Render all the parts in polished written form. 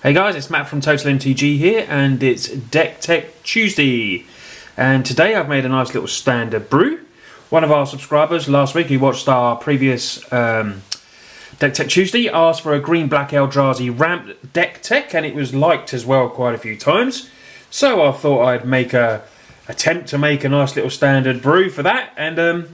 Hey guys, it's Matt from TOTALmtg here, and it's Deck Tech Tuesday. And today I've made a nice little standard brew. One of our subscribers last week who watched our previous Deck Tech Tuesday asked for a green-black Eldrazi ramp Deck Tech, and it was liked as well quite a few times. So I thought I'd make a attempt to make a nice little standard brew for that, and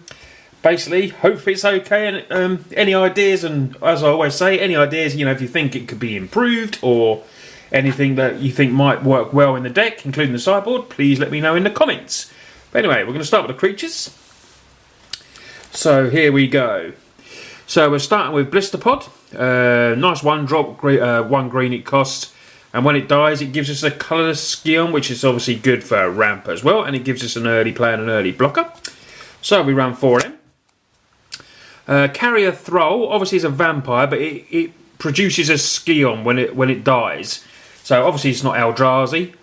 basically, hope it's okay, and any ideas, and as I always say, any ideas, if you think it could be improved, or anything that you think might work well in the deck, including the sideboard, please let me know in the comments. But anyway, we're going to start with the creatures. So here we go. So we're starting with Blister Pod. Nice one drop, 1 green it costs, and when it dies it gives us a colourless Scion, which is obviously good for a ramp as well, and it gives us an early play and an early blocker. So we run 4 of them. Carrier Thrall obviously is a vampire, but it produces a Scion when it dies. So obviously it's not Eldrazi,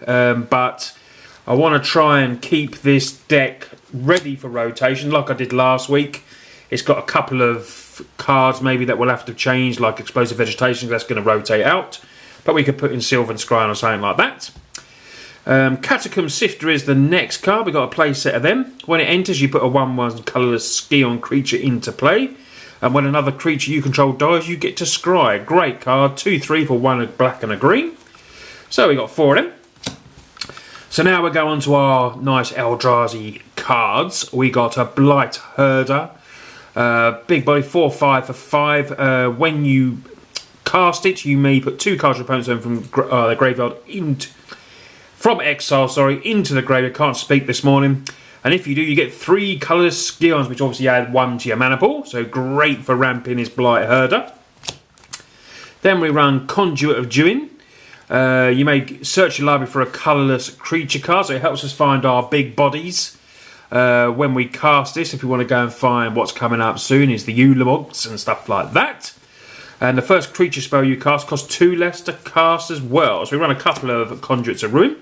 but I want to try and keep this deck ready for rotation like I did last week. It's got a couple of cards maybe that we'll have to change, like Explosive Vegetation, that's going to rotate out. But we could put in Sylvan Scrying or something like that. Catacomb Sifter is the next card. We've got a play set of them. When it enters, you put a 1/1 colourless Scion creature into play. And when another creature you control dies, you get to scry. Great card. 2/3 for 1 black and a green. So we got 4 of them. So now we go on to our nice Eldrazi cards. We got a Blight Herder. Big body, 4/5 for 5. When you cast it, you may put 2 cards your opponent's own from the graveyard from exile, into the graveyard. Can't speak this morning. And if you do, you get 3 colourless Scions, which obviously add 1 to your mana pool. So great for ramping his Blight Herder. Then we run Conduit of Dewin. You may search your library for a colourless creature card, so it helps us find our big bodies. When we cast this, if we want to go and find what's coming up soon, is the Ulamogs and stuff like that. And the first creature spell you cast costs 2 less to cast as well. So we run a couple of Conduits of Ruin.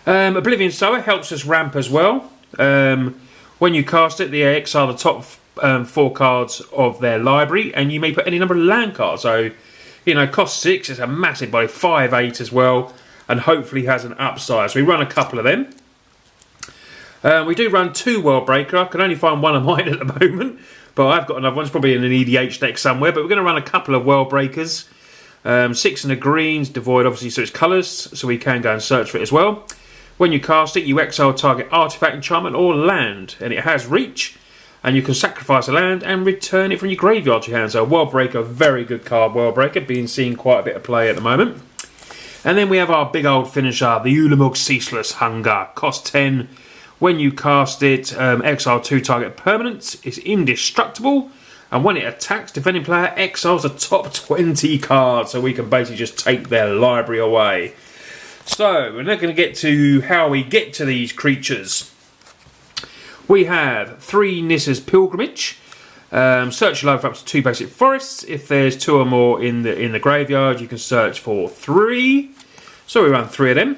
Oblivion Sower helps us ramp as well. When you cast it, they exile the top 4 cards of their library, and you may put any number of land cards. So, cost 6, it's a massive body, 5/8 as well, and hopefully has an upside. So we run a couple of them. We do run 2 World Breaker. I can only find one of mine at the moment, but I've got another one. It's probably in an EDH deck somewhere, but we're going to run a couple of World Breakers. 6 and a greens, devoid obviously, so it's colours, so we can go and search for it as well. When you cast it, you exile target artifact, enchantment, or land, and it has reach, and you can sacrifice a land and return it from your graveyard to your hand. So World Breaker, very good card, World Breaker, being seen quite a bit of play at the moment. And then we have our big old finisher, the Ulamog Ceaseless Hunger, cost 10. When you cast it, exile 2 target permanents. It's indestructible, and when it attacks, defending player exiles the top 20 cards, so we can basically just take their library away. So, we're now going to get to how we get to these creatures. We have 3 Nissa's Pilgrimage. Search your library for up to 2 basic forests. If there's 2 or more in the graveyard, you can search for 3. So we run 3 of them.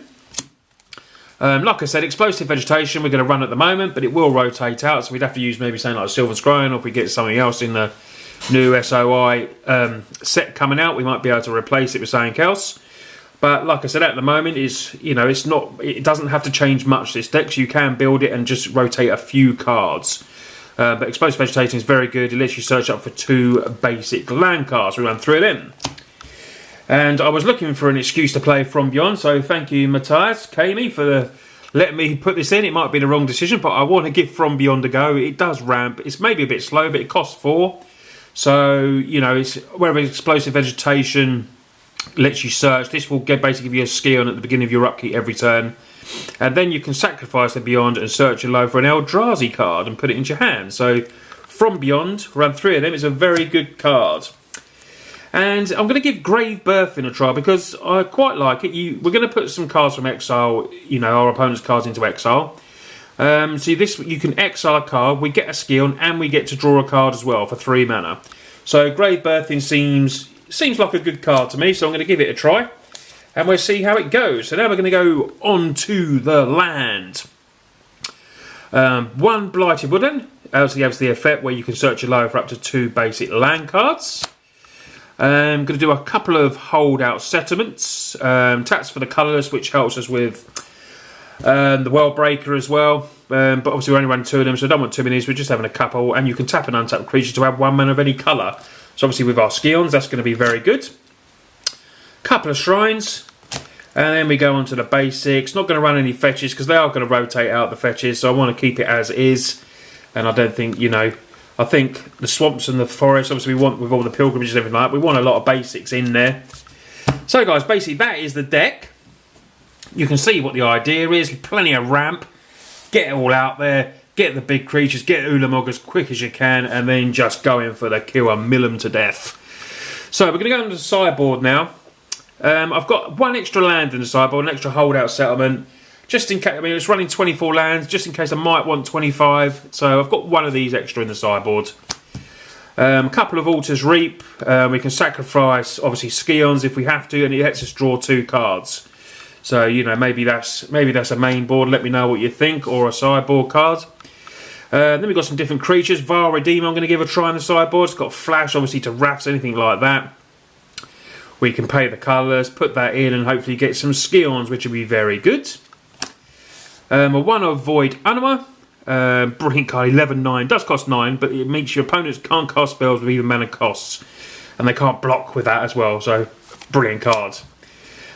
Like I said, Explosive Vegetation we're going to run at the moment, but it will rotate out, so we'd have to use maybe something like Sylvan Scrying, or if we get something else in the new SOI set coming out, we might be able to replace it with something else. But like I said, at the moment, it doesn't have to change much, this deck, so you can build it and just rotate a few cards. But Explosive Vegetation is very good. It lets you search up for 2 basic land cards. We run 3 of them. And I was looking for an excuse to play From Beyond, so thank you, Matthias Kami, for letting me put this in. It might be the wrong decision, but I want to give From Beyond a go. It does ramp. It's maybe a bit slow, but it costs 4. So, it's wherever Explosive Vegetation lets you search, this will basically give you a Scion at the beginning of your upkeep every turn. And then you can sacrifice the Beyond and search your library for an Eldrazi card and put it into your hand. So, From Beyond, run 3 of them. It's a very good card. And I'm going to give Grave Birthing a try because I quite like it. We're going to put some cards from exile, our opponent's cards into exile. See, this you can exile a card, we get a Scion, and we get to draw a card as well for 3 mana. So Grave Birthing seems like a good card to me, so I'm going to give it a try. And we'll see how it goes. So now we're going to go on to the land. 1 Blighted Woodland. Obviously has the effect where you can search your library for up to 2 basic land cards. I'm going to do a couple of holdout settlements. Tax for the colourless, which helps us with the World Breaker as well. But obviously we only run 2 of them, so I don't want too many. We're just having a couple. And you can tap an untapped creature to add 1 mana of any colour. So obviously with our Scions, that's going to be very good. Couple of shrines. And then we go on to the basics. Not going to run any fetches because they are going to rotate out the fetches. So I want to keep it as is. And I don't think, I think the swamps and the forest, obviously we want, with all the pilgrimages and everything like that, we want a lot of basics in there. So guys, basically that is the deck. You can see what the idea is. Plenty of ramp. Get it all out there. Get the big creatures. Get Ulamog as quick as you can. And then just go in for the kill and mill them to death. So we're going to go into the sideboard now. I've got 1 extra land in the sideboard, an extra holdout settlement. Just in case, it's running 24 lands, just in case I might want 25. So I've got 1 of these extra in the sideboard. A couple of Altar's Reap. We can sacrifice, obviously, Scions if we have to, and it lets us draw 2 cards. So, maybe that's a main board. Let me know what you think, or a sideboard card. Then we've got some different creatures. Vile Redeemer I'm going to give a try on the sideboard. It's got Flash, obviously, to Wraths, anything like that. We can pay the colours, put that in, and hopefully get some Scions, which will be very good. A 1 of Void Anima. Brilliant card, 11-9. Does cost 9, but it means your opponents can't cast spells with even mana costs. And they can't block with that as well, so brilliant card.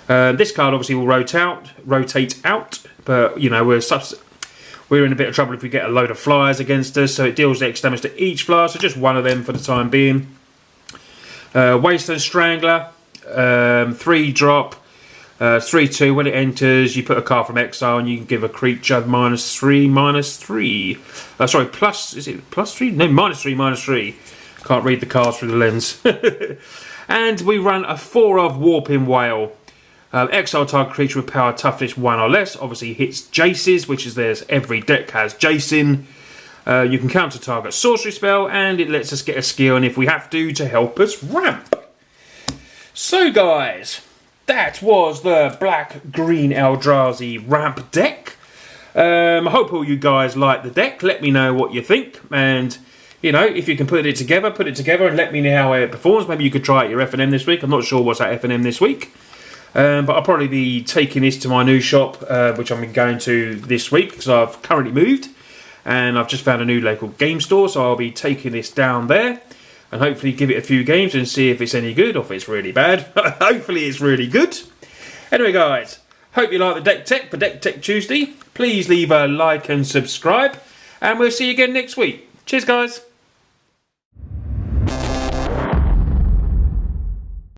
This card obviously will rotate out, but we're in a bit of trouble if we get a load of flyers against us, so it deals X damage to each flyer, so just 1 of them for the time being. Wasteland Strangler, 3-drop, 3/2. When it enters, you put a card from exile and you can give a creature -3/-3. Sorry, is it +3? No, -3/-3. Can't read the cards through the lens. And we run a 4 of Warping Whale. Exile target creature with power toughness 1 or less. Obviously hits Jaces, which is every deck has Jason. You can counter target sorcery spell, and it lets us get a skill, and if we have to help us ramp. So guys, that was the black-green Eldrazi ramp deck. I hope all you guys like the deck. Let me know what you think, and if you can put it together and let me know how it performs. Maybe you could try it at your F&M this week. I'm not sure what's at F&M this week. But I'll probably be taking this to my new shop, which I'm going to this week because I've currently moved. And I've just found a new local game store, so I'll be taking this down there. And hopefully give it a few games and see if it's any good or if it's really bad. Hopefully it's really good. Anyway guys, hope you like the deck tech for Deck Tech Tuesday. Please leave a like and subscribe. And we'll see you again next week. Cheers guys.